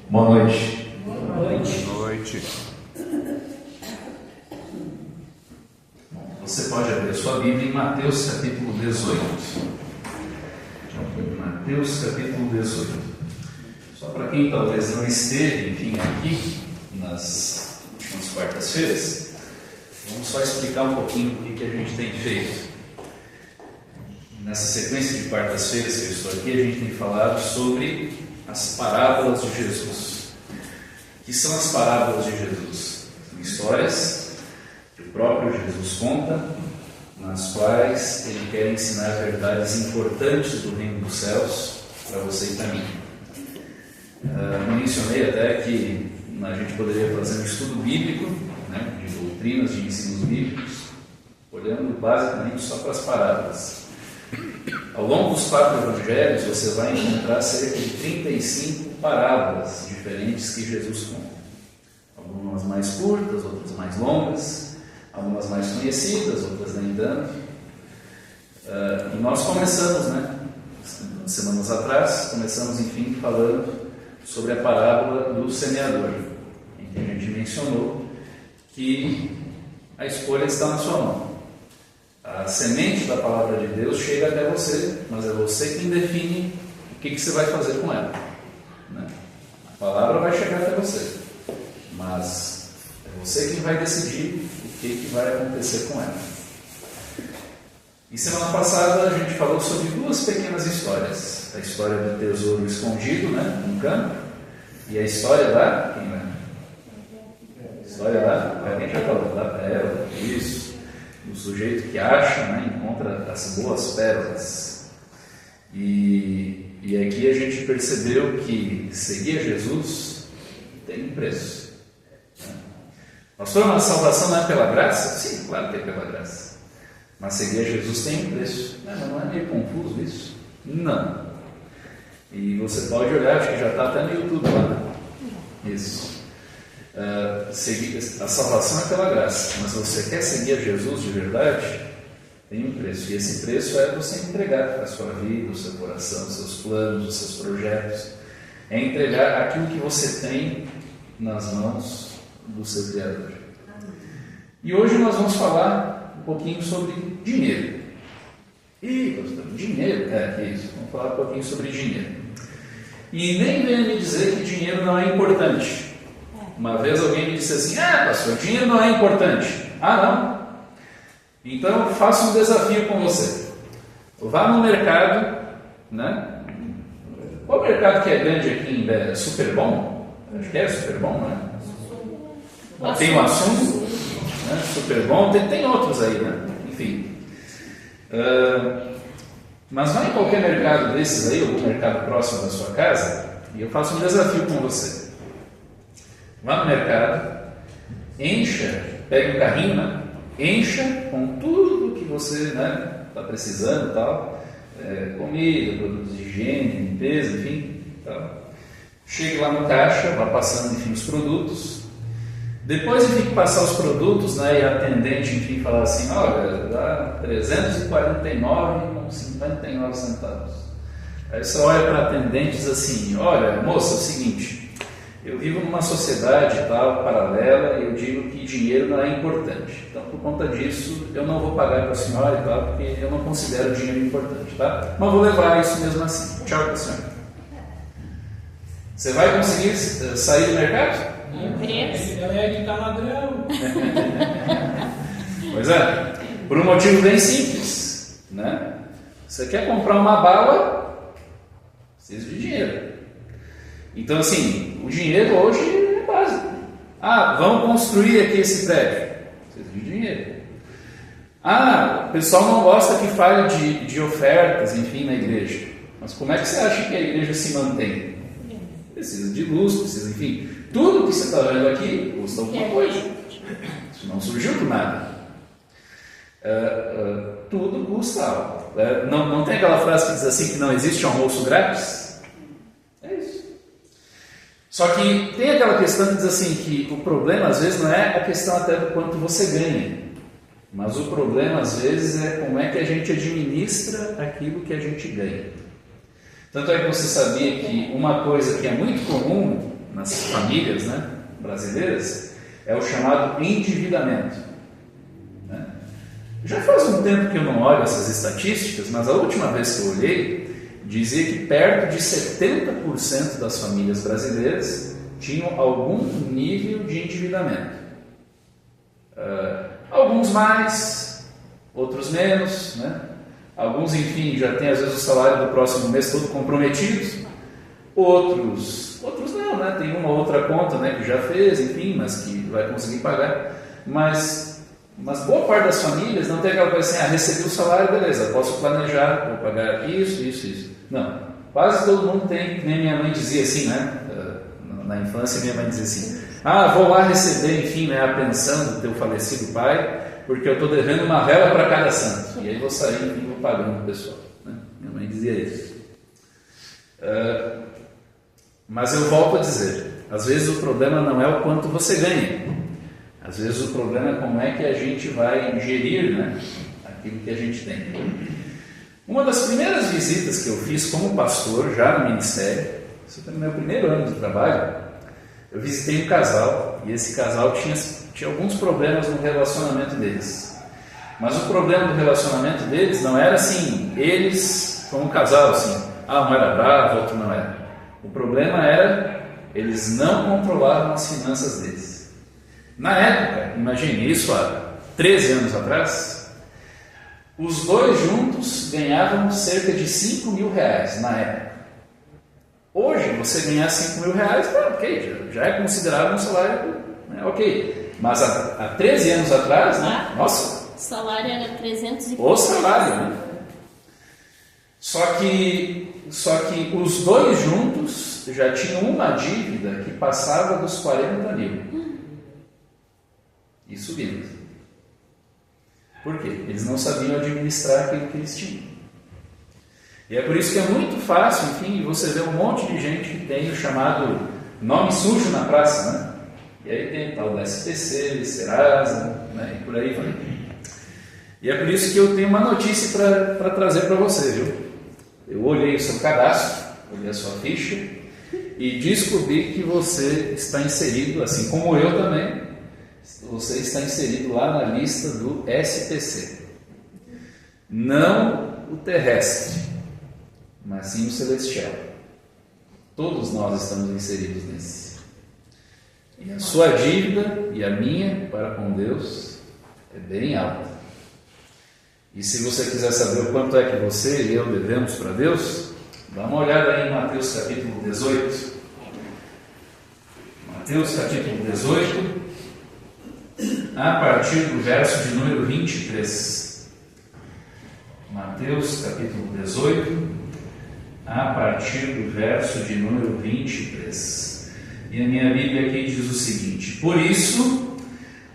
Boa noite. Boa noite. Boa noite. Você pode abrir a sua Bíblia em Mateus capítulo 18. Mateus capítulo 18. Só para quem talvez não esteve, aqui nas últimas quartas-feiras, vamos só explicar um pouquinho o que a gente tem feito. Nessa sequência de quartas-feiras que eu estou aqui, a gente tem falado sobre as parábolas de Jesus. O que são as parábolas de Jesus? São histórias que o próprio Jesus conta, nas quais ele quer ensinar verdades importantes do reino dos céus para você e para mim. Mencionei até que a gente poderia fazer um estudo bíblico, de doutrinas, de ensinos bíblicos, olhando basicamente só para as parábolas. Ao longo dos 4 evangelhos, você vai encontrar cerca de 35 parábolas diferentes que Jesus conta. Algumas mais curtas, outras mais longas, algumas mais conhecidas, outras nem tanto. E nós começamos, semanas atrás, falando sobre a parábola do semeador, em que a gente mencionou que a escolha está na sua mão. A semente da palavra de Deus chega até você, mas é você quem define o que você vai fazer com ela. A palavra vai chegar até você, mas é você quem vai decidir o que vai acontecer com ela. E semana passada a gente falou sobre 2 pequenas histórias. A história do tesouro escondido, num campo, e a história da... Quem vai? A história da... Quem já falou? Da pérola, isso. O sujeito que acha, encontra as boas pérolas. E aqui a gente percebeu que seguir a Jesus tem um preço. Pastor, a salvação não é pela graça? Sim, claro que é pela graça. Mas seguir a Jesus tem um preço. Não é meio confuso isso? Não. E você pode olhar, acho que já está até no YouTube lá. Isso. A salvação é pela graça, mas você quer seguir a Jesus de verdade, tem um preço, e esse preço é você entregar a sua vida, o seu coração, os seus planos, os seus projetos, é entregar aquilo que você tem nas mãos do seu Criador. E hoje nós vamos falar um pouquinho sobre dinheiro. Pastor, dinheiro? Isso, vamos falar um pouquinho sobre dinheiro. E nem venha me dizer que dinheiro não é importante. Uma vez alguém me disse assim: pastor, dinheiro não é importante. Não? Então faça um desafio com você. Vá no mercado, Qual mercado que é grande aqui em Bé? Super Bom? Acho que é Super Bom, Tem o Assum, Super Bom, tem outros aí, Enfim. Mas vá em qualquer mercado desses aí, ou mercado próximo da sua casa, e eu faço um desafio com você. Vá no mercado, pega um carrinho, encha com tudo que você está precisando, comida, produtos de higiene, limpeza, enfim. Chegue lá no caixa, vá passando, os produtos. Depois de passar os produtos, e a atendente, falar assim: olha, dá R$349,59. Aí você olha para a atendente e diz assim: olha, moça, é o seguinte, eu vivo numa sociedade paralela e eu digo que dinheiro não é importante. Então, por conta disso, eu não vou pagar para a senhora porque eu não considero dinheiro importante, Mas vou levar isso mesmo assim. Tchau para a senhora. Você vai conseguir sair do mercado? Ela é de caladrão. Pois é, por um motivo bem simples, Você quer comprar uma bala, precisa de dinheiro. Então, o dinheiro hoje é básico. Vamos construir aqui esse prédio. Precisa de dinheiro. O pessoal não gosta que fale de ofertas, na igreja. Mas como é que você acha que a igreja se mantém? Precisa de luz, precisa, tudo que você está vendo aqui custa alguma coisa. Isso não surgiu do nada. Tudo custa algo. Não tem aquela frase que diz assim que não existe almoço grátis? É isso. Só que tem aquela questão que diz assim que o problema às vezes não é a questão até do quanto você ganha, mas o problema às vezes é como é que a gente administra aquilo que a gente ganha. Tanto é que você sabia que uma coisa que é muito comum nas famílias, né, brasileiras é o chamado endividamento. Né? Já faz um tempo que eu não olho essas estatísticas, mas a última vez que eu olhei, dizia que perto de 70% das famílias brasileiras tinham algum nível de endividamento. Alguns mais, outros menos, né? Alguns, enfim, já têm às vezes o salário do próximo mês todo comprometido, outros não, né? Tem uma outra conta, né, que já fez, enfim, mas que vai conseguir pagar. Mas boa parte das famílias não tem aquela coisa assim, recebi o salário, beleza, posso planejar, vou pagar isso. Não, quase todo mundo tem, nem minha mãe dizia assim, né? Na infância minha mãe dizia assim, vou lá receber, enfim, né, a pensão do teu falecido pai, porque eu estou devendo uma vela para cada santo, e aí vou sair, enfim, vou pagando o pessoal, né? Minha mãe dizia isso. Mas eu volto a dizer, às vezes o problema não é o quanto você ganha, às vezes o problema é como é que a gente vai gerir, né, aquilo que a gente tem. Uma das primeiras visitas que eu fiz como pastor, já no ministério, isso foi no meu primeiro ano de trabalho, eu visitei um casal, e esse casal tinha alguns problemas no relacionamento deles. Mas o problema do relacionamento deles não era assim, eles como casal, assim, um era bravo, outro não era. O problema era, eles não controlavam as finanças deles. Na época, imagine isso há 13 anos atrás, os dois juntos ganhavam cerca de 5 mil reais na época. Hoje, você ganhar 5 mil reais, ok, já é considerado um salário, né, ok. Mas há 13 anos atrás, né, nossa... O salário era 300 e pouco. O salário, né? Só que os dois juntos já tinham uma dívida que passava dos 40 mil. E subindo. Por quê? Eles não sabiam administrar aquilo que eles tinham. E é por isso que é muito fácil, enfim, você vê um monte de gente que tem o chamado nome sujo na praça, né? E aí tem o tal da SPC, Serasa, né? E por aí vai. E é por isso que eu tenho uma notícia para trazer para você, viu? Eu olhei o seu cadastro, olhei a sua ficha e descobri que você está inserido, assim como eu também, você está inserido lá na lista do SPC. Não o terrestre, mas sim o celestial. Todos nós estamos inseridos nesse. E a sua dívida e a minha para com Deus é bem alta. E se você quiser saber o quanto é que você e eu devemos para Deus, dá uma olhada aí em Mateus capítulo 18. Mateus capítulo 18, a partir do verso de número 23. Mateus capítulo 18, a partir do verso de número 23. E a minha Bíblia aqui diz o seguinte: por isso,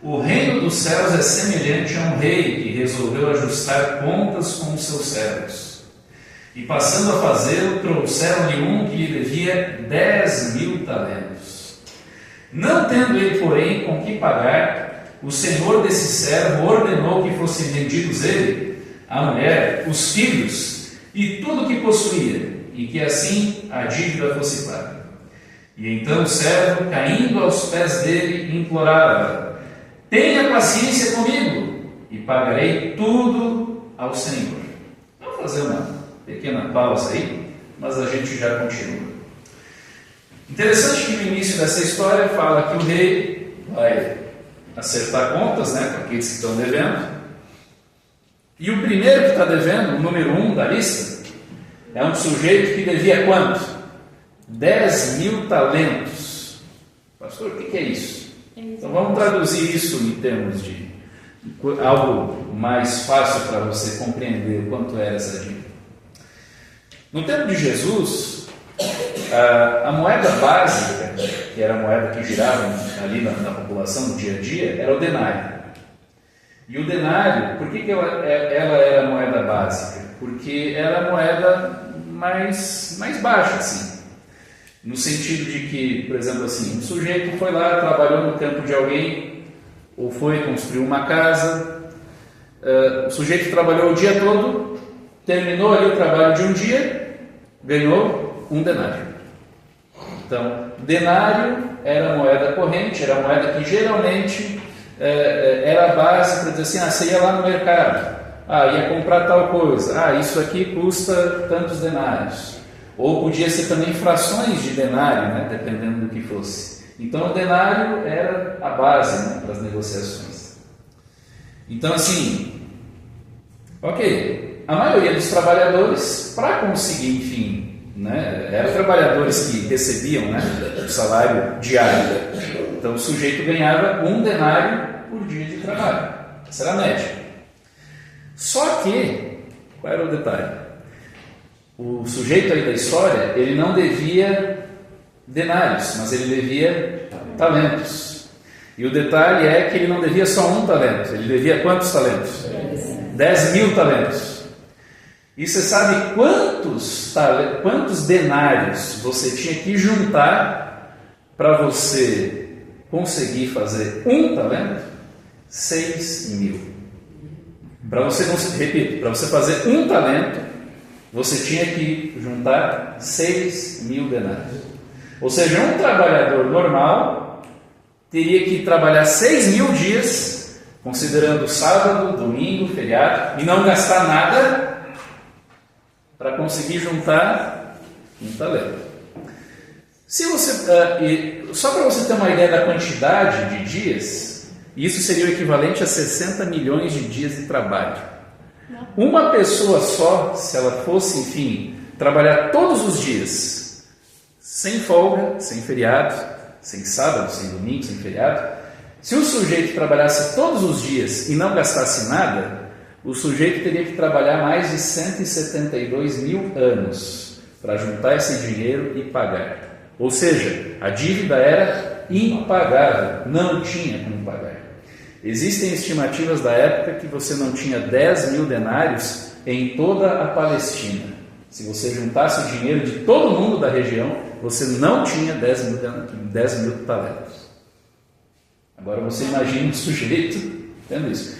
o reino dos céus é semelhante a um rei que resolveu ajustar contas com os seus servos. E passando a fazê-lo, trouxeram-lhe um que lhe devia 10.000 talentos. Não tendo ele, porém, com que pagar, o senhor desse servo ordenou que fossem vendidos ele, a mulher, os filhos e tudo o que possuía, e que assim a dívida fosse paga. E então o servo, caindo aos pés dele, implorava: tenha paciência comigo e pagarei tudo ao Senhor. Vamos fazer uma pequena pausa aí, mas a gente já continua. Interessante que no início dessa história fala que o rei vai acertar contas, né, com aqueles que estão devendo. E o primeiro que está devendo, o número 1 da lista, é um sujeito que devia quanto? 10.000 talentos. Pastor, o que é isso? Então vamos traduzir isso em termos de algo mais fácil para você compreender o quanto era essa dívida. No tempo de Jesus, a moeda básica, que era a moeda que girava ali na população no dia a dia, era o denário. E o denário, por que ela era a moeda básica? Porque era a moeda mais baixa, assim. No sentido de que, por exemplo, assim, um sujeito foi lá, trabalhou no campo de alguém, ou foi construir uma casa, o sujeito trabalhou o dia todo, terminou ali o trabalho de um dia, ganhou um denário. Então, denário era a moeda corrente, era a moeda que geralmente era a base para dizer assim, você ia lá no mercado, ia comprar tal coisa, isso aqui custa tantos denários. Ou podia ser também frações de denário, né, dependendo do que fosse. Então, o denário era a base, né, para as negociações. Então, assim, ok, a maioria dos trabalhadores, para conseguir, enfim, né, eram trabalhadores que recebiam, né, o salário diário. Então, o sujeito ganhava 1 denário por dia de trabalho. Essa era a média. Só que, qual era o detalhe? O sujeito aí da história, ele não devia denários, mas ele devia talentos. E o detalhe é que ele não devia só 1 talento, ele devia quantos talentos? 10.000 talentos. E você sabe quantos denários você tinha que juntar para você conseguir fazer 1 talento? 6.000. Para você fazer 1 talento, você tinha que juntar 6.000 denários. Ou seja, um trabalhador normal teria que trabalhar 6.000 dias, considerando sábado, domingo, feriado, e não gastar nada para conseguir juntar 1 talento. Só para você ter uma ideia da quantidade de dias, isso seria o equivalente a 60 milhões de dias de trabalho. Uma pessoa só, se ela fosse, enfim, trabalhar todos os dias, sem folga, sem feriado, sem sábado, sem domingo, sem feriado, se o sujeito trabalhasse todos os dias e não gastasse nada, o sujeito teria que trabalhar mais de 172.000 anos para juntar esse dinheiro e pagar. Ou seja, a dívida era impagável, não tinha como pagar. Existem estimativas da época que você não tinha 10.000 denários em toda a Palestina. Se você juntasse o dinheiro de todo mundo da região, você não tinha 10.000 talentos. Agora você imagina um sujeito tendo isso.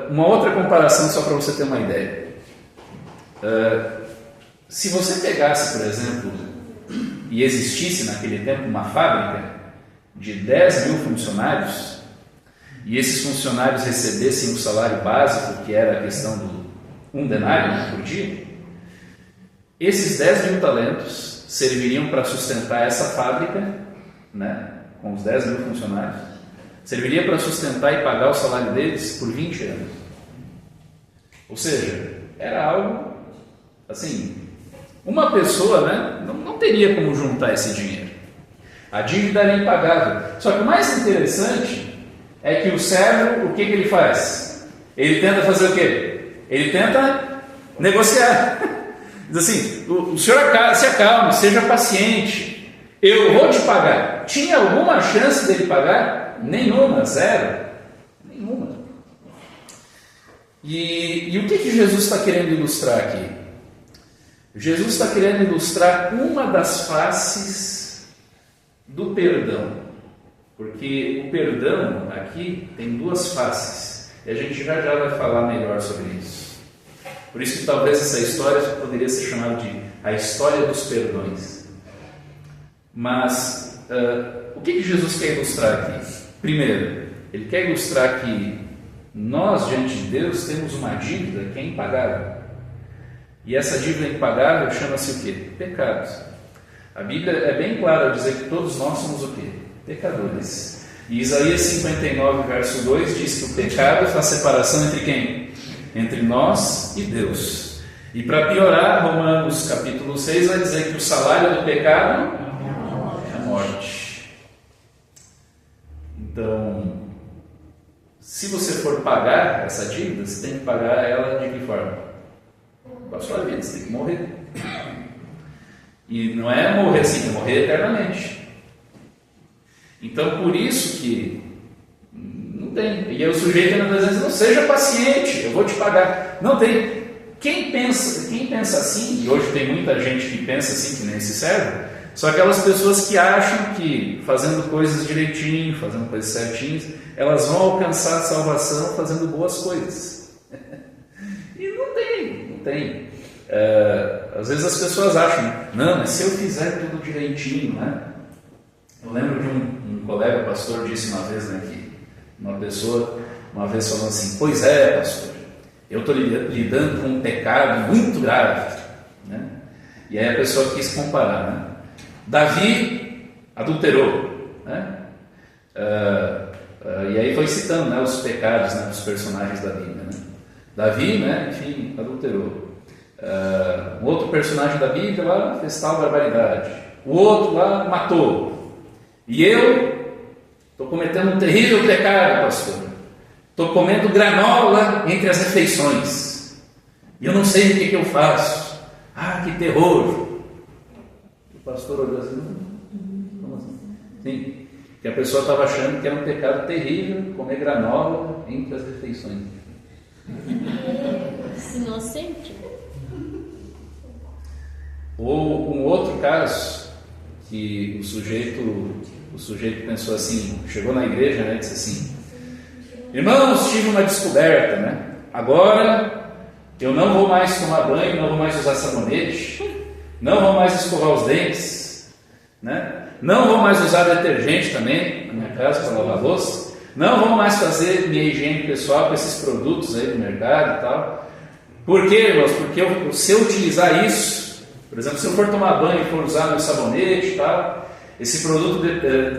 Uma outra comparação, só para você ter uma ideia. Se você pegasse, por exemplo, e existisse naquele tempo uma fábrica de 10.000 funcionários, e esses funcionários recebessem o salário básico, que era a questão do 1 denário por dia, esses 10.000 talentos serviriam para sustentar essa fábrica, né, com os 10.000 funcionários, serviria para sustentar e pagar o salário deles por 20 anos. Ou seja, era algo, assim, uma pessoa, né, não teria como juntar esse dinheiro. A dívida era impagável. Só que o mais interessante é que o servo, o que ele faz? Ele tenta fazer o quê? Ele tenta negociar. Diz assim, o senhor se acalme, seja paciente, eu vou te pagar. Tinha alguma chance dele pagar? Nenhuma, zero. Nenhuma. E o que Jesus está querendo ilustrar aqui? Jesus está querendo ilustrar uma das faces do perdão. Porque o perdão aqui tem 2 faces. E a gente já vai falar melhor sobre isso. Por isso que talvez essa história poderia ser chamada de a história dos perdões. Mas o que Jesus quer ilustrar aqui? Primeiro, ele quer ilustrar que nós, diante de Deus, temos uma dívida que é impagável. E essa dívida impagável chama-se o quê? Pecados. A Bíblia é bem clara ao dizer que todos nós somos o quê? Pecadores. E Isaías 59, verso 2 diz que o pecado faz separação entre quem? Entre nós e Deus. E para piorar, Romanos capítulo 6 vai dizer que o salário do pecado é a morte. Então, se você for pagar essa dívida, você tem que pagar ela de que forma? Com a sua vida, você tem que morrer. E não é morrer assim, é morrer eternamente. Então, por isso que não tem. E aí o sujeito às vezes não seja paciente, eu vou te pagar. Não tem. Quem pensa assim, e hoje tem muita gente que pensa assim, que nem se serve, são aquelas pessoas que acham que fazendo coisas direitinho, fazendo coisas certinhas, elas vão alcançar a salvação fazendo boas coisas. E não tem. Às vezes as pessoas acham, não, mas se eu fizer tudo direitinho, né? Eu lembro que um colega pastor disse uma vez, né, que uma pessoa uma vez falou assim, pois é, pastor, eu estou lidando com um pecado muito grave, né? E aí a pessoa quis comparar, né? Davi adulterou, né? E aí foi citando, né, os pecados, né, dos personagens da Bíblia, né? Davi, né, enfim, adulterou. Um outro personagem da Bíblia lá fez tal barbaridade. O outro lá matou. E eu estou cometendo um terrível pecado, pastor. Estou comendo granola entre as refeições. E eu não sei o que eu faço. Ah, que terror! O pastor olhou assim, como assim? Sim, que a pessoa estava achando que era um pecado terrível comer granola entre as refeições. Inocente. Ou um outro caso, que o sujeito pensou assim, chegou na igreja, né, e disse assim, irmãos, tive uma descoberta, né? Agora eu não vou mais tomar banho, não vou mais usar sabonete, não vou mais escovar os dentes, né? Não vou mais usar detergente também na minha casa para lavar a louça, não vou mais fazer minha higiene pessoal com esses produtos aí do mercado e tal. Por quê, irmãos? Porque se eu utilizar isso, por exemplo, se eu for tomar banho e for usar meu sabonete e tal, esse produto,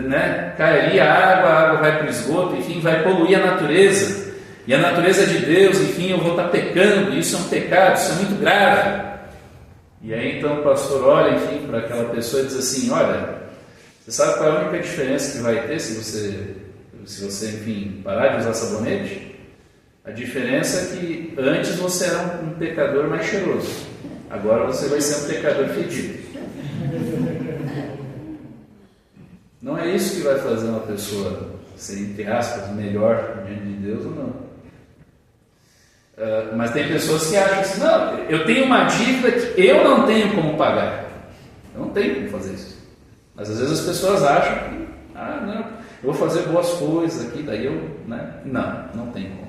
né, cai ali, a água vai para o esgoto, enfim, vai poluir a natureza. E a natureza de Deus, enfim, eu vou estar pecando, isso é um pecado, isso é muito grave. E aí então o pastor olha, enfim, para aquela pessoa e diz assim, olha, você sabe qual é a única diferença que vai ter se você, enfim, parar de usar sabonete? A diferença é que antes você era um pecador mais cheiroso, agora você vai ser um pecador fedido. Não é isso que vai fazer uma pessoa ser, entre aspas, melhor diante de Deus ou não. Mas tem pessoas que acham assim, não, eu tenho uma dívida que eu não tenho como pagar. Eu não tenho como fazer isso. Mas às vezes as pessoas acham que, não, eu vou fazer boas coisas aqui, daí eu, né? Não tem como.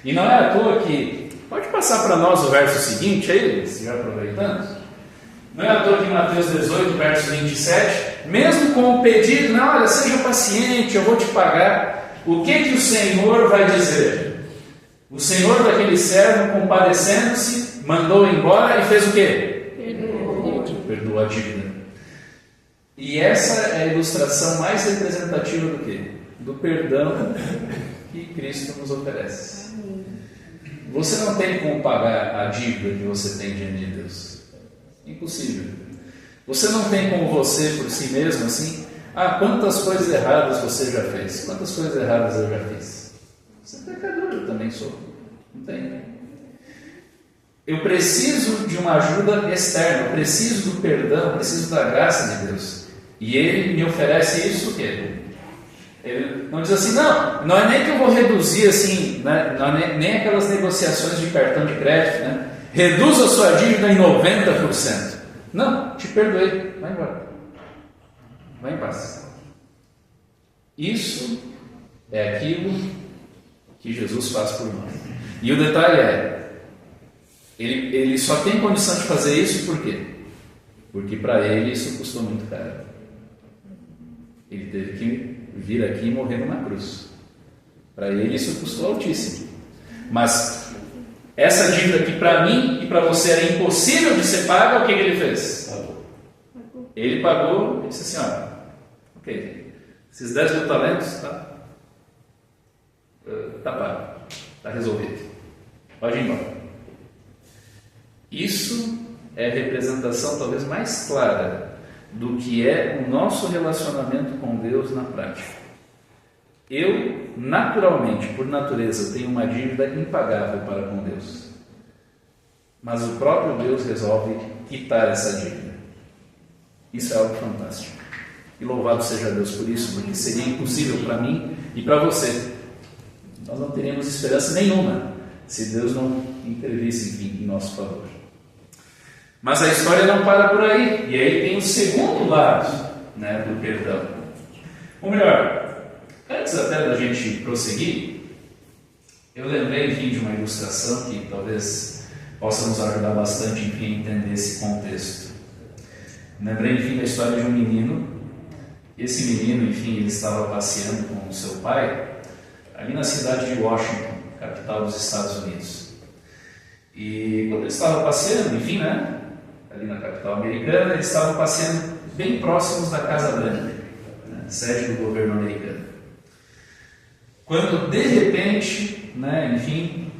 E não é à toa que, pode passar para nós o verso seguinte aí, se já aproveitando. Não é à toa que em Mateus 18, verso 27, mesmo com o pedido, não, olha, seja paciente, eu vou te pagar, o que o Senhor vai dizer? O Senhor daquele servo, compadecendo-se, mandou embora e fez o quê? Perdoou a dívida. E essa é a ilustração mais representativa do quê? Do perdão que Cristo nos oferece. Você não tem como pagar a dívida que você tem diante de Deus. Impossível. Você não tem como você, por si mesmo, assim, quantas coisas erradas você já fez? Quantas coisas erradas eu já fiz? Você é pecador, eu também sou. Não tem. Eu preciso de uma ajuda externa, eu preciso do perdão, eu preciso da graça de Deus. E Ele me oferece isso o quê? Ele não diz assim, não é nem que eu vou reduzir assim, né? Não é nem aquelas negociações de cartão de crédito, né? Reduza a sua dívida em 90%. Não, te perdoei, vai embora. Vai em paz. Isso é aquilo que Jesus faz por nós. E o detalhe é, ele só tem condição de fazer isso por quê? Porque para ele isso custou muito caro. Ele teve que vir aqui e morrer numa cruz. Para ele isso custou altíssimo. Mas essa dívida que para mim e para você era impossível de ser paga, o que ele fez? Ele pagou e disse assim, olha, ok, esses 10 mil talentos, tá pago, está resolvido. Pode ir embora. Isso é a representação talvez mais clara do que é o nosso relacionamento com Deus na prática. Eu, naturalmente, por natureza, tenho uma dívida impagável para com Deus. Mas o próprio Deus resolve quitar essa dívida. Isso é algo fantástico. E louvado seja Deus por isso, porque seria impossível para mim e para você. Nós não teríamos esperança nenhuma se Deus não intervisse, enfim, em nosso favor. Mas a história não para por aí. E aí tem o segundo lado, né, do perdão. Ou melhor, antes até da gente prosseguir, eu lembrei, enfim, de uma ilustração que talvez possa nos ajudar bastante, enfim, a entender esse contexto. Lembrei, enfim, da história de um menino. Esse menino, enfim, ele estava passeando com o seu pai ali na cidade de Washington, capital dos Estados Unidos. E quando ele estava passeando, enfim, né, ali na capital americana, eles estavam passeando bem próximos da Casa Branca, né, sede do governo americano. Quando, de repente, né, enfim,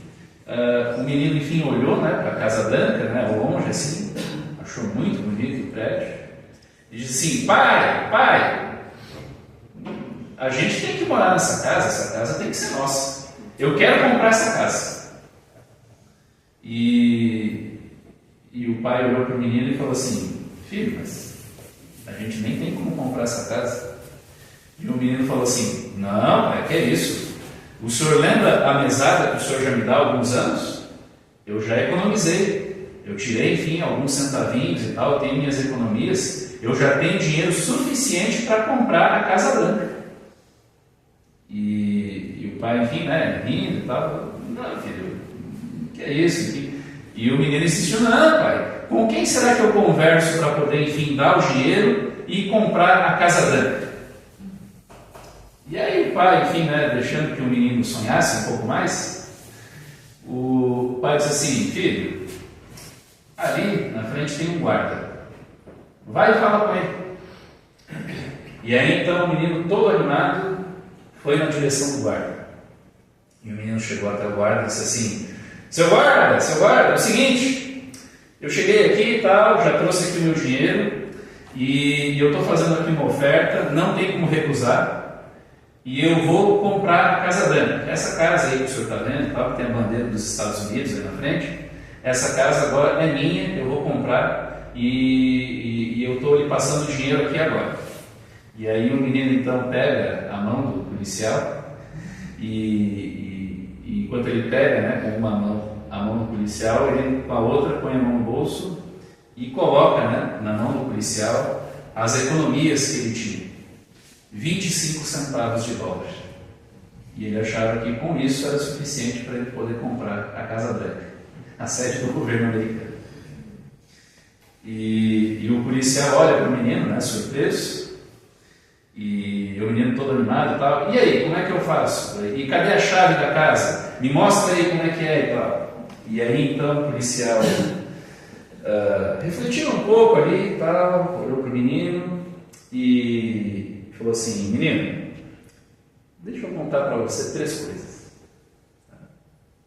o menino, enfim, olhou, né, para a Casa Branca, né, ao longe, assim, achou muito bonito o prédio, e disse assim: pai, a gente tem que morar nessa casa, essa casa tem que ser nossa, eu quero comprar essa casa. E o pai olhou para o menino e falou assim: filho, mas a gente nem tem como comprar essa casa. E o menino falou assim: não, pai, que é isso? O senhor lembra a mesada que o senhor já me dá há alguns anos? Eu já economizei, eu tirei, enfim, alguns centavinhos e tal, eu tenho minhas economias, eu já tenho dinheiro suficiente para comprar a Casa Branca. E o pai, enfim, né, rindo e tal, não, filho, que é isso? E o menino insistiu: não, pai, com quem será que eu converso para poder, enfim, dar o dinheiro e comprar a Casa Branca? E aí o pai, enfim, né, deixando que o menino sonhasse um pouco mais, o pai disse assim: filho, ali na frente tem um guarda, vai e fala com ele. E aí então o menino, todo animado, foi na direção do guarda. E o menino chegou até o guarda e disse assim: seu guarda, é o seguinte, eu cheguei aqui e tal, já trouxe aqui o meu dinheiro, e eu estou fazendo aqui uma oferta, não tem como recusar, e eu vou comprar a Casa Branca. Essa casa aí que o senhor está vendo, tal, que tem a bandeira dos Estados Unidos aí na frente, essa casa agora é minha, eu vou comprar, e eu estou lhe passando dinheiro aqui agora. E aí o menino então pega a mão do policial, e enquanto ele pega, né, com uma mão a mão do policial, ele com a outra põe a mão no bolso e coloca, né, na mão do policial as economias que ele tinha, 25 centavos de dólar. E ele achava que com isso era suficiente para ele poder comprar a Casa Branca, a sede do governo americano. E o policial olha para o menino, né, surpreso, e o menino todo animado e tal: e aí, como é que eu faço? E cadê a chave da casa? Me mostra aí como é que é e tal. E aí então o policial refletiu um pouco ali e tal, olhou para o menino e falou assim: menino, deixa eu contar para você 3 coisas.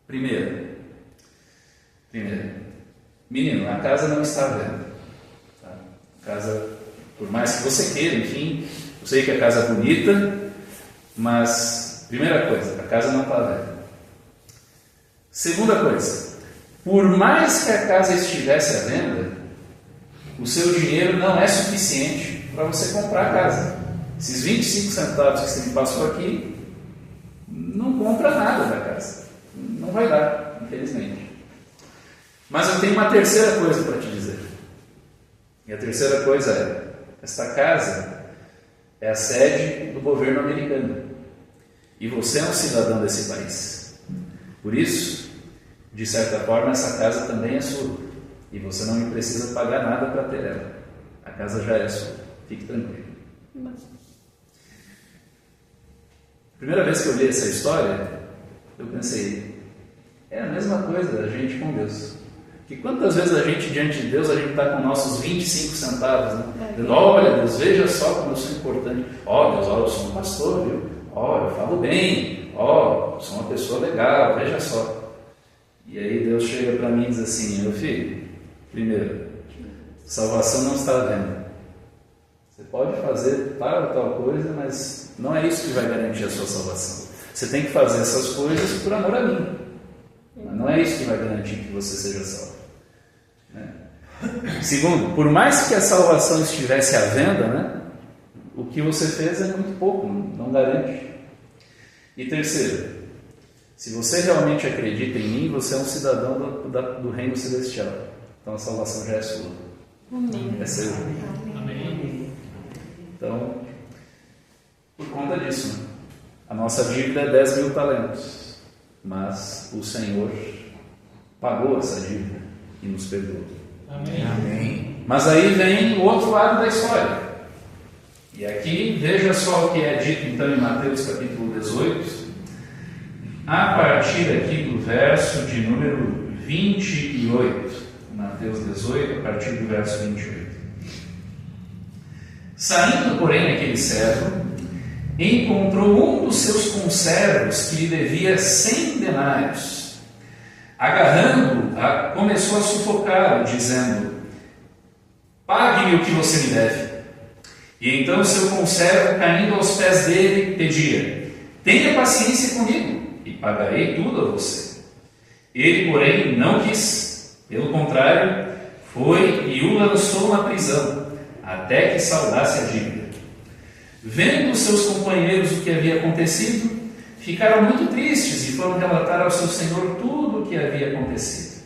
Primeiro, menino, a casa não está à venda. Tá? A casa, por mais que você queira, enfim, eu sei que a casa é bonita, mas, primeira coisa, a casa não está à venda. Segunda coisa, por mais que a casa estivesse à venda, o seu dinheiro não é suficiente para você comprar a casa. Esses 25 centavos que você me passou aqui não compra nada da casa. Não vai dar, infelizmente. Mas eu tenho uma terceira coisa para te dizer. E a terceira coisa é: esta casa é a sede do governo americano. E você é um cidadão desse país. Por isso, de certa forma, essa casa também é sua. E você não precisa pagar nada para ter ela. A casa já é sua. Fique tranquilo. Primeira vez que eu li essa história, eu pensei: é a mesma coisa a gente com Deus. Que quantas vezes a gente, diante de Deus, a gente está com nossos 25 centavos, né? Dizendo: olha, Deus, veja só como eu sou importante. Ó, Deus, olha, eu sou um pastor, viu? Ó, eu falo bem. Ó, eu sou uma pessoa legal, veja só. E aí Deus chega para mim e diz assim: meu filho, primeiro, salvação não está à venda. Você pode fazer tal ou tal coisa, mas não é isso que vai garantir a sua salvação. Você tem que fazer essas coisas por amor a mim. Mas não é isso que vai garantir que você seja salvo. Né? Segundo, por mais que a salvação estivesse à venda, né, o que você fez é muito pouco, não garante. E terceiro, se você realmente acredita em mim, você é um cidadão do reino celestial. Então a salvação já é sua. Amém. É seu. Amém. Então, por conta disso, né? A nossa dívida é 10 mil talentos. Mas o Senhor pagou essa dívida e nos perdoou. Amém. Amém. Mas aí vem o outro lado da história. E aqui, veja só o que é dito então em Mateus capítulo 18, a partir aqui do verso de número 28. Mateus 18, a partir do verso 28. Saindo, porém, aquele servo, encontrou um dos seus conservos que lhe devia 100 denários. Agarrando-o, começou a sufocá-lo, dizendo: pague-me o que você me deve. E então o seu conservo, caindo aos pés dele, pedia: tenha paciência comigo, e pagarei tudo a você. Ele, porém, não quis. Pelo contrário, foi e o lançou na prisão, até que saldasse a dívida. Vendo os seus companheiros o que havia acontecido, ficaram muito tristes e foram relatar ao seu senhor tudo o que havia acontecido.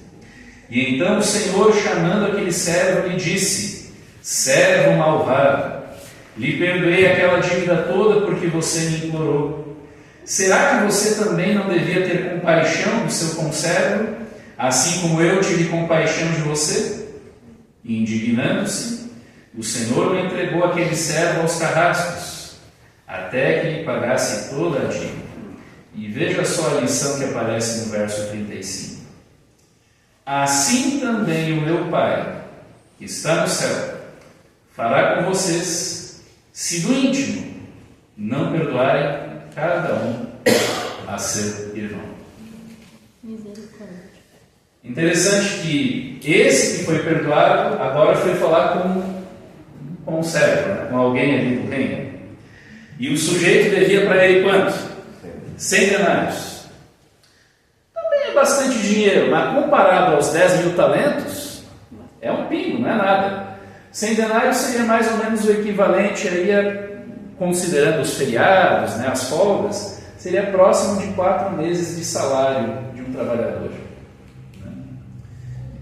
E então o senhor, chamando aquele servo, lhe disse: servo malvado, lhe perdoei aquela dívida toda porque você me implorou. Será que você também não devia ter compaixão do seu conservo, assim como eu tive compaixão de você? E indignando-se, o Senhor o entregou aquele servo aos carrascos, até que lhe pagasse toda a dívida. E veja só a lição que aparece no verso 35. Assim também o meu Pai, que está no céu, fará com vocês, se do íntimo não perdoarem cada um a seu irmão. Misericórdia. Interessante que esse que foi perdoado agora foi falar com um servo, né? Com alguém ali do reino. E o sujeito devia para ele quanto? 100 denários. Também é bastante dinheiro, mas comparado aos 10 mil talentos, é um pingo, não é nada. 100 denários seria mais ou menos o equivalente aí considerando os feriados, né, as folgas, seria próximo de 4 meses de salário de um trabalhador.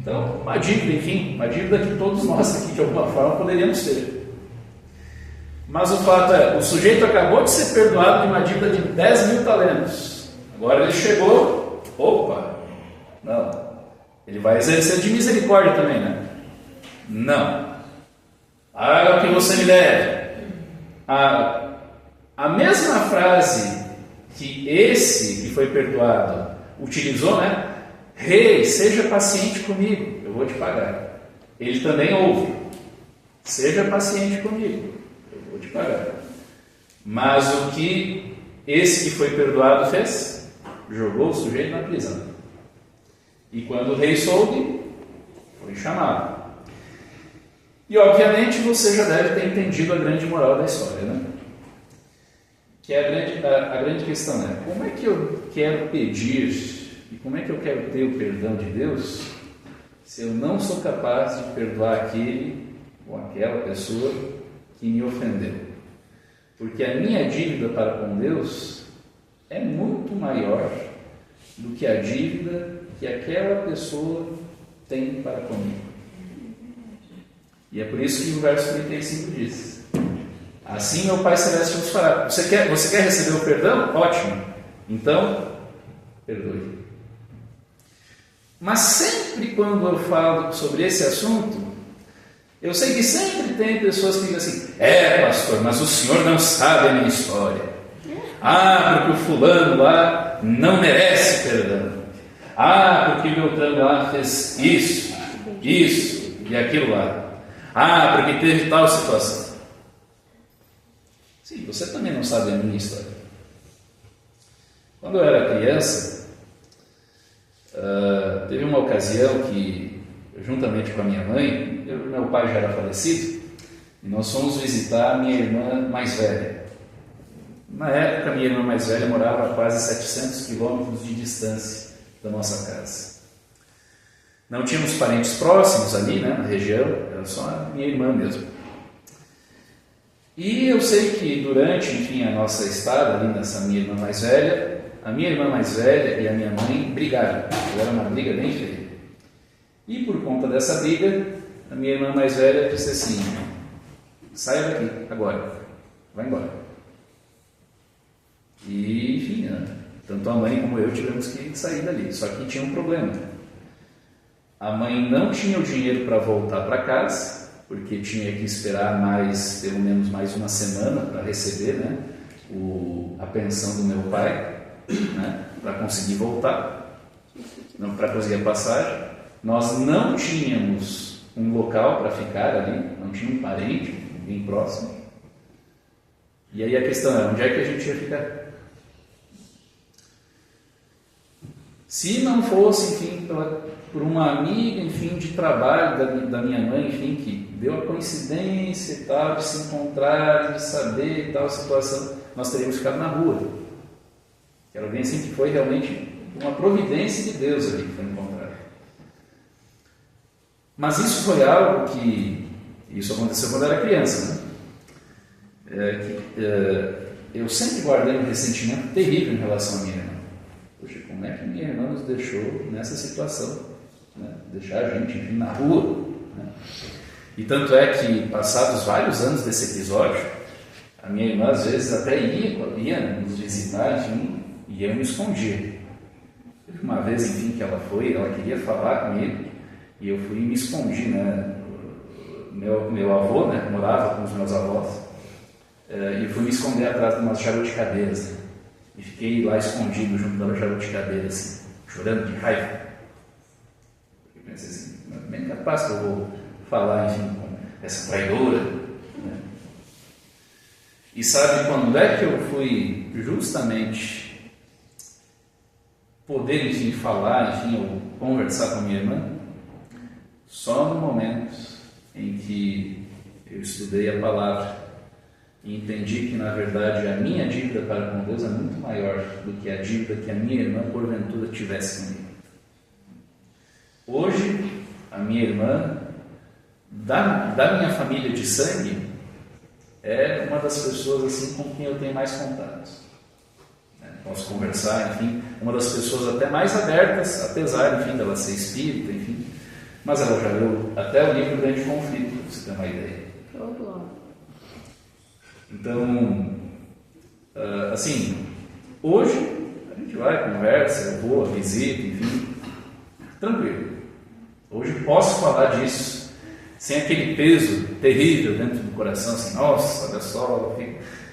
Então, uma dívida, enfim, uma dívida que todos nós aqui de alguma forma poderíamos ter. Mas o fato é, o sujeito acabou de ser perdoado de uma dívida de 10 mil talentos. Agora ele chegou, não, ele vai exercer de misericórdia também, né? Não. Haga o que você me deve. A mesma frase que esse que foi perdoado utilizou, né? Rei, seja paciente comigo, eu vou te pagar. Ele também ouve: seja paciente comigo, eu vou te pagar. Mas o que esse que foi perdoado fez? Jogou o sujeito na prisão. E quando o rei soube, foi chamado. E obviamente você já deve ter entendido a grande moral da história, né? Que a grande questão é: como é que eu quero pedir e como é que eu quero ter o perdão de Deus se eu não sou capaz de perdoar aquele ou aquela pessoa que me ofendeu? Porque a minha dívida para com Deus é muito maior do que a dívida que aquela pessoa tem para comigo. E é por isso que o verso 35 diz: assim meu Pai Celeste vos fará. Você quer receber o perdão? Ótimo. Então, perdoe. Mas sempre quando eu falo sobre esse assunto, eu sei que sempre tem pessoas que dizem assim: pastor, mas o senhor não sabe a minha história. Porque o fulano lá não merece perdão. Porque o Beltrano lá fez isso e aquilo lá. Porque teve tal situação. Sim, você também não sabe a minha história. Quando eu era criança, teve uma ocasião que, juntamente com a minha mãe, meu pai já era falecido, e nós fomos visitar a minha irmã mais velha. Na época, a minha irmã mais velha morava a quase 700 quilômetros de distância da nossa casa. Não tínhamos parentes próximos ali, né, na região, era só a minha irmã mesmo. E eu sei que durante, enfim, a nossa estada ali nessa minha irmã mais velha, a minha irmã mais velha e a minha mãe brigaram. Era uma briga bem feia. E por conta dessa briga, a minha irmã mais velha disse assim: saia daqui, agora, vai embora. E, enfim, tanto a mãe como eu tivemos que sair dali. Só que tinha um problema. a mãe não tinha o dinheiro para voltar para casa, porque tinha que esperar pelo menos mais uma semana para receber, né, a pensão do meu pai, né, para conseguir voltar, para conseguir a passagem. Nós não tínhamos um local para ficar ali, não tinha um parente, ninguém próximo. E aí a questão é, onde é que a gente ia ficar? Se não fosse, enfim, por uma amiga, enfim, de trabalho da minha mãe, enfim, que deu a coincidência e tal, de se encontrar, de saber e tal, a situação, nós teríamos ficado na rua. Era alguém assim que foi realmente uma providência de Deus ali que foi encontrado. Mas isso foi algo isso aconteceu quando eu era criança, né? Eu sempre guardei um ressentimento terrível em relação à minha irmã. Poxa, como é que minha irmã nos deixou nessa situação, né? Deixar a gente, enfim, na rua, né? E tanto é que, passados vários anos desse episódio, a minha irmã às vezes até ia nos visitar, enfim, e eu me escondia. Uma vez, enfim, que ela queria falar comigo, e eu fui e me escondi, né? Meu avô, né, morava com os meus avós, e eu fui me esconder atrás de umas jabuticabeiras, né? E fiquei lá escondido junto da jabuticabeira, assim, chorando de raiva. Eu pensei assim, bem capaz que eu vou falar, enfim, com essa traidora, né? E sabe quando é que eu fui justamente poder, enfim, falar, enfim, ou conversar com a minha irmã? Só no momento em que eu estudei a palavra e entendi que, na verdade, a minha dívida para com Deus é muito maior do que a dívida que a minha irmã, porventura, tivesse comigo. Hoje, a minha irmã, da minha família de sangue, é uma das pessoas assim com quem eu tenho mais contato. Posso conversar, enfim, uma das pessoas até mais abertas, apesar, enfim, dela ser espírita, enfim. Mas ela já leu até o livro Grande Conflito, para você ter uma ideia. Então, assim, hoje a gente vai, conversa, eu vou, visito, enfim, tranquilo. Hoje posso falar disso sem aquele peso terrível dentro do coração, assim, nossa, olha só,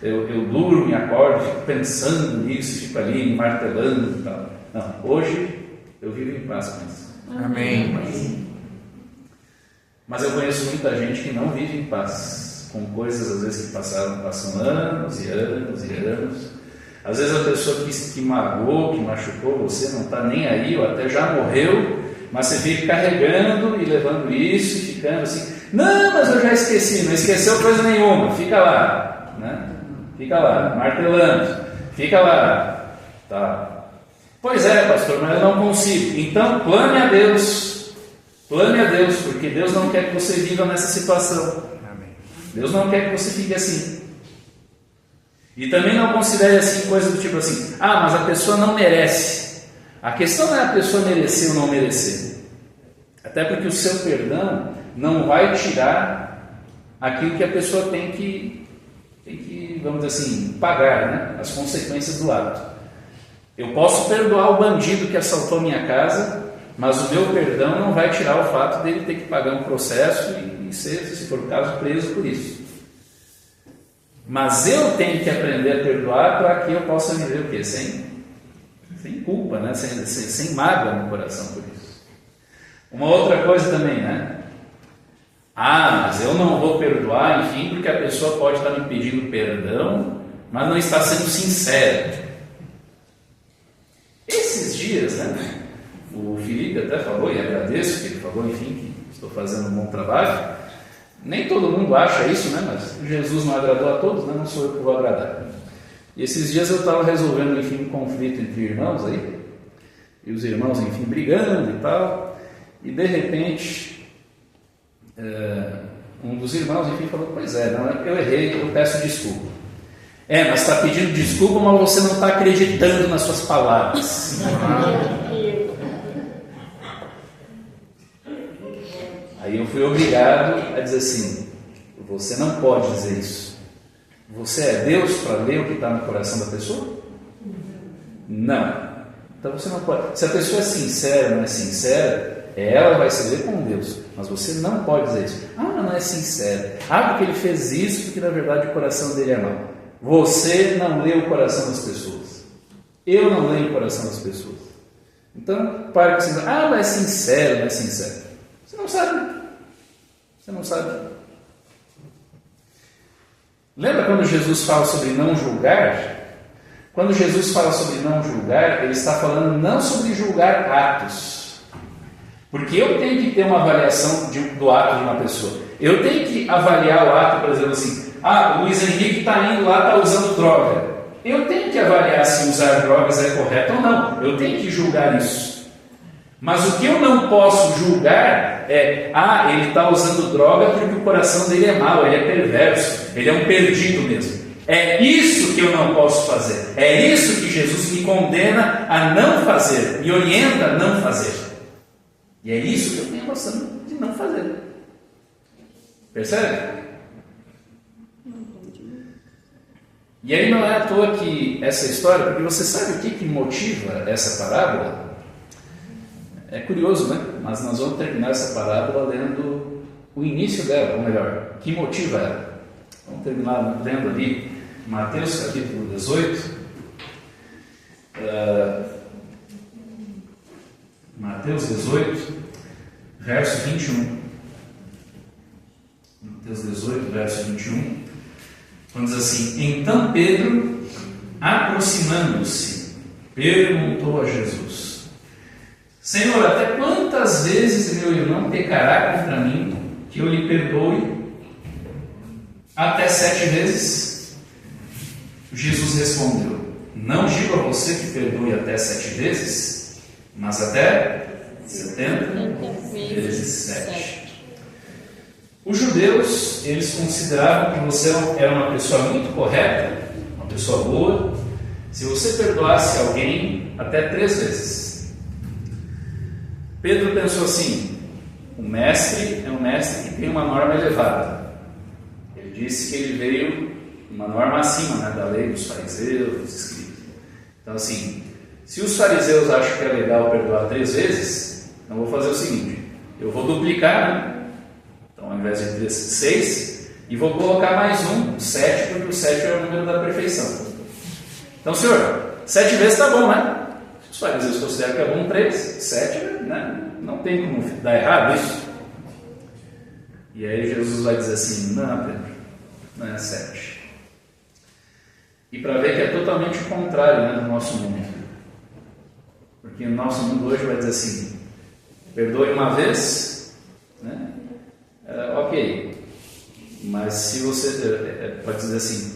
eu durmo e acordo, fico pensando nisso, fico ali me martelando e tal. Não, hoje eu vivo em paz com isso. Amém. Mas eu conheço muita gente que não vive em paz, com coisas às vezes que passam anos e anos e anos. Às vezes a pessoa que magoou, que machucou você não está nem aí, ou até já morreu, mas você fica carregando e levando isso e ficando assim, não, mas eu já esqueci, não esqueceu coisa nenhuma, fica lá, né? Fica lá, martelando, fica lá, tá? Pois é, pastor, mas eu não consigo. Então clame a Deus, porque Deus não quer que você viva nessa situação. Deus não quer que você fique assim. E também não considere assim coisa do tipo assim, mas a pessoa não merece. A questão não é a pessoa merecer ou não merecer. Até porque o seu perdão não vai tirar aquilo que a pessoa tem que, vamos dizer assim, pagar, né? As consequências do ato. Eu posso perdoar o bandido que assaltou minha casa, mas o meu perdão não vai tirar o fato dele ter que pagar um processo e ser, se for o caso, preso por isso. Mas eu tenho que aprender a perdoar para que eu possa viver o quê? Sem culpa, né? Sem mágoa no coração por isso. Uma outra coisa também, né? Mas eu não vou perdoar, enfim, porque a pessoa pode estar me pedindo perdão, mas não está sendo sincera. Esses dias, né? O Felipe até falou, e agradeço que ele falou, enfim, que estou fazendo um bom trabalho. Nem todo mundo acha isso, né? Mas Jesus não agradou a todos, né? Não sou eu que vou agradar. E esses dias eu estava resolvendo, enfim, um conflito entre irmãos aí, e os irmãos, enfim, brigando e tal, e de repente, um dos irmãos, enfim, falou, pois é, não, eu errei, eu peço desculpa. Mas está pedindo desculpa, mas você não está acreditando nas suas palavras. Aí eu fui obrigado a dizer assim, você não pode dizer isso. Você é Deus para ler o que está no coração da pessoa? Não. Então você não pode. Se a pessoa é sincera ou não é sincera, ela vai se ver com Deus, mas você não pode dizer isso. Não é sincero. Porque ele fez isso porque na verdade o coração dele é mau. Você não lê o coração das pessoas. Eu não leio o coração das pessoas. Então, pare com isso. Não é sincero, não é sincero. Você não sabe. Você não sabe. Lembra quando Jesus fala sobre não julgar? Quando Jesus fala sobre não julgar, ele está falando não sobre julgar atos. Porque eu tenho que ter uma avaliação do ato de uma pessoa. Eu tenho que avaliar o ato, por exemplo, assim, o Luiz Henrique está indo lá, está usando droga. Eu tenho que avaliar se usar drogas é correto ou não. Eu tenho que julgar isso. Mas o que eu não posso julgar é, ele está usando droga porque o coração dele é mau, ele é perverso, ele é um perdido mesmo. É isso que eu não posso fazer. É isso que Jesus me condena a não fazer, me orienta a não fazer. E é isso que eu tenho noção de não fazer. Percebe? E aí não é à toa que essa história, porque você sabe o que motiva essa parábola? É curioso, né? Mas nós vamos terminar essa parábola lendo o início dela, ou melhor, o que motiva ela. Vamos terminar lendo ali Mateus capítulo 18. Mateus 18, verso 21. Mateus 18, verso 21. Vamos dizer assim: então Pedro, aproximando-se, perguntou a Jesus: Senhor, até quantas vezes meu irmão pecará contra mim, que eu lhe perdoe? Até 7 vezes? Jesus respondeu: não digo a você que perdoe até 7 vezes, mas até 70 vezes 7. Os judeus, eles consideravam que você era uma pessoa muito correta, uma pessoa boa, se você perdoasse alguém até 3 vezes. Pedro pensou assim: o mestre é um mestre que tem uma norma elevada. Ele disse que ele veio uma norma acima, né, da lei dos fariseus, dos escribas. Então assim, se os fariseus acham que é legal perdoar 3 vezes, então vou fazer o seguinte: eu vou duplicar, né? Então, ao invés de 3, 6, e vou colocar mais 7, porque o 7 é o número da perfeição. Então, senhor, 7 vezes está bom, né? Os fariseus consideram que é bom 3, 7, né? Não tem como dar errado isso. E aí Jesus vai dizer assim: não, Pedro, não é 7. E para ver que é totalmente o contrário, né, do nosso mundo. Porque o nosso mundo hoje vai dizer assim: perdoe uma vez, né? Ok, mas se você pode dizer assim: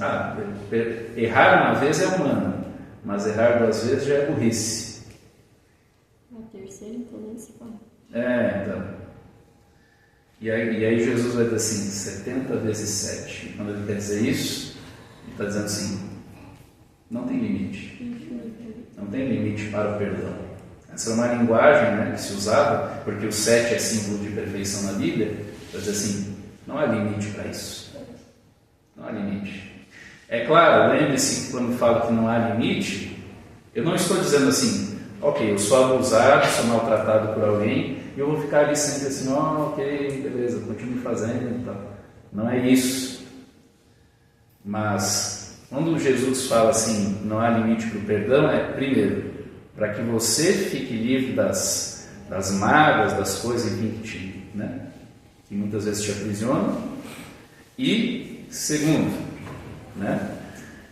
errar uma vez é humano, mas errar 2 vezes já é burrice. A terceira intolerância. Então. E aí Jesus vai dizer assim: 70 vezes 7. E quando ele quer dizer isso, ele está dizendo assim: não tem limite. Não tem limite para o perdão. Essa é uma linguagem, né, que se usava, porque o 7 é símbolo de perfeição na Bíblia. Para dizer assim, não há limite para isso. Não há limite. É claro, lembre-se que quando falo que não há limite, eu não estou dizendo assim: ok, eu sou abusado, sou maltratado por alguém, e eu vou ficar ali sempre assim: ok, beleza, continue fazendo e tal. Não é isso. Mas quando Jesus fala assim, não há limite para o perdão, é primeiro, para que você fique livre das mágoas, das coisas que muitas vezes te aprisionam. E segundo, né,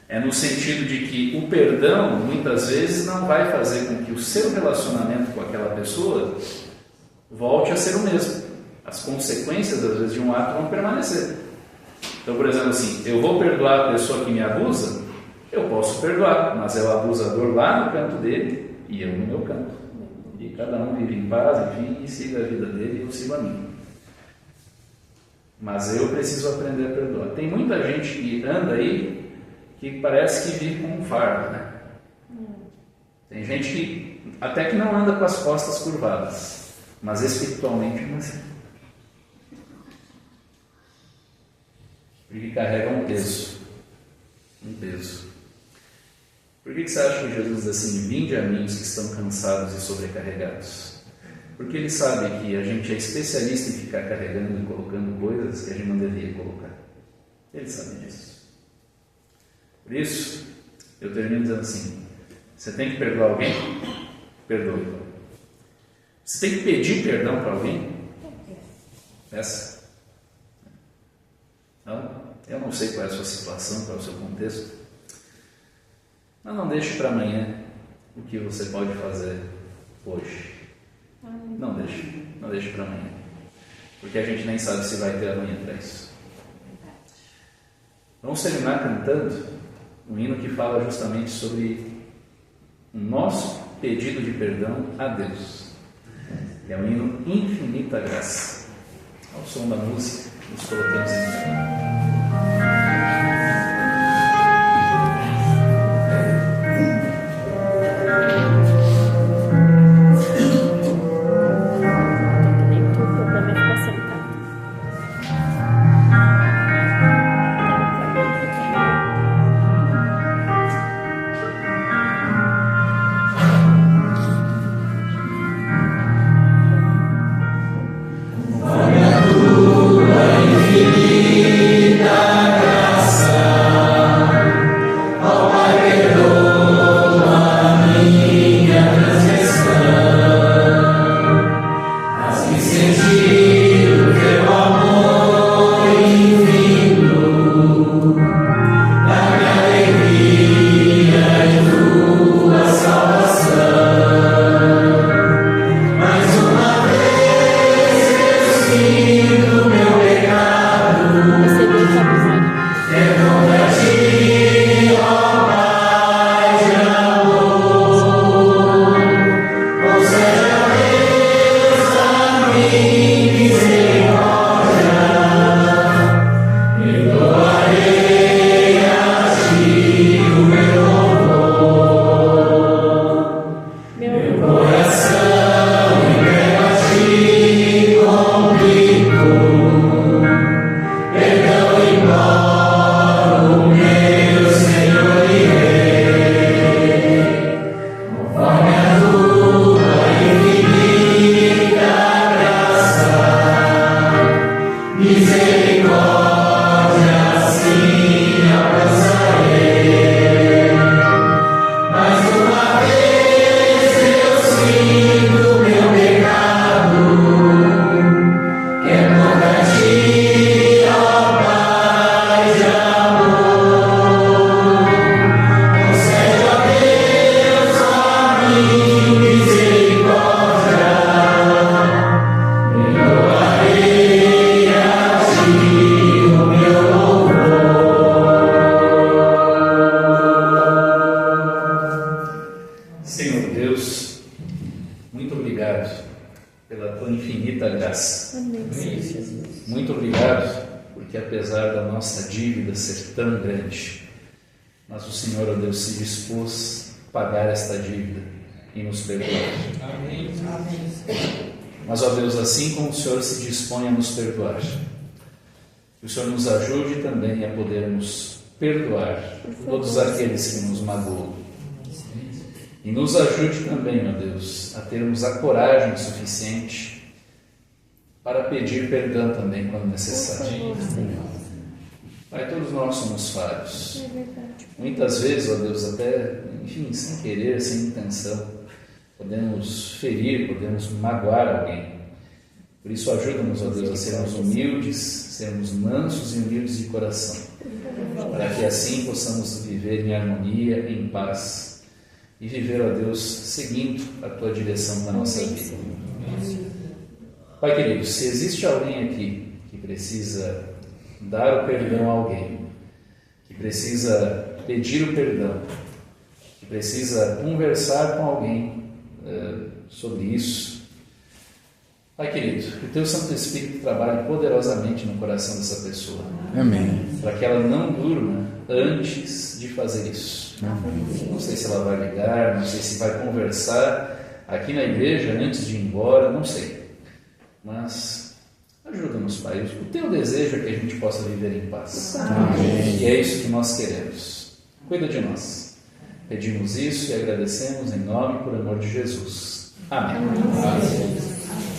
é no sentido de que o perdão muitas vezes não vai fazer com que o seu relacionamento com aquela pessoa volte a ser o mesmo. As consequências às vezes de um ato vão permanecer. Então, por exemplo, assim, eu vou perdoar a pessoa que me abusa, eu posso perdoar, mas é o abusador lá no canto dele e eu no meu canto. E cada um vive em paz, enfim, e siga a vida dele e eu sigo a minha. Mas eu preciso aprender a perdoar. Tem muita gente que anda aí que parece que vive com um fardo, né? Tem gente que até que não anda com as costas curvadas, mas espiritualmente não é assim. Porque carrega um peso. Um peso. Por que você acha que Jesus diz assim: vinde a mim os que estão cansados e sobrecarregados? Porque ele sabe que a gente é especialista em ficar carregando e colocando coisas que a gente não deveria colocar. Ele sabe disso. Por isso, eu termino dizendo assim: você tem que perdoar alguém? Perdoe. Você tem que pedir perdão para alguém? Peça. Não? Eu não sei qual é a sua situação, qual é o seu contexto, mas não deixe para amanhã o que você pode fazer hoje. Não deixe para amanhã, porque a gente nem sabe se vai ter amanhã para isso. Vamos terminar cantando um hino que fala justamente sobre o nosso pedido de perdão a Deus. É um hino Infinita Graça. Ao som da música, nos colocamos em pé. Mas, ó Deus, assim como o Senhor se dispõe a nos perdoar, que o Senhor nos ajude também a podermos perdoar todos aqueles que nos magoam. E nos ajude também, ó Deus, a termos a coragem suficiente para pedir perdão também quando necessário. Pai, todos nós somos falhos. Muitas vezes, ó Deus, até, enfim, sem querer, sem intenção, podemos ferir, podemos magoar alguém. Por isso, ajuda-nos, ó Deus, a sermos humildes, sermos mansos e humildes de coração, para que assim possamos viver em harmonia, em paz, e viver, ó Deus, seguindo a Tua direção na nossa vida. Pai querido, se existe alguém aqui que precisa dar o perdão a alguém, que precisa pedir o perdão, que precisa conversar com alguém sobre isso, Pai querido, que o Teu Santo Espírito trabalhe poderosamente no coração dessa pessoa. Amém. Para que ela não durma antes de fazer isso. Amém. Não sei se ela vai ligar, não sei se vai conversar aqui na igreja antes de ir embora, não sei. Mas ajuda-nos, Pai. O Teu desejo é que a gente possa viver em paz. Amém. E é isso que nós queremos. Cuida de nós. Pedimos isso e agradecemos em nome e por amor de Jesus. Amém. Amém.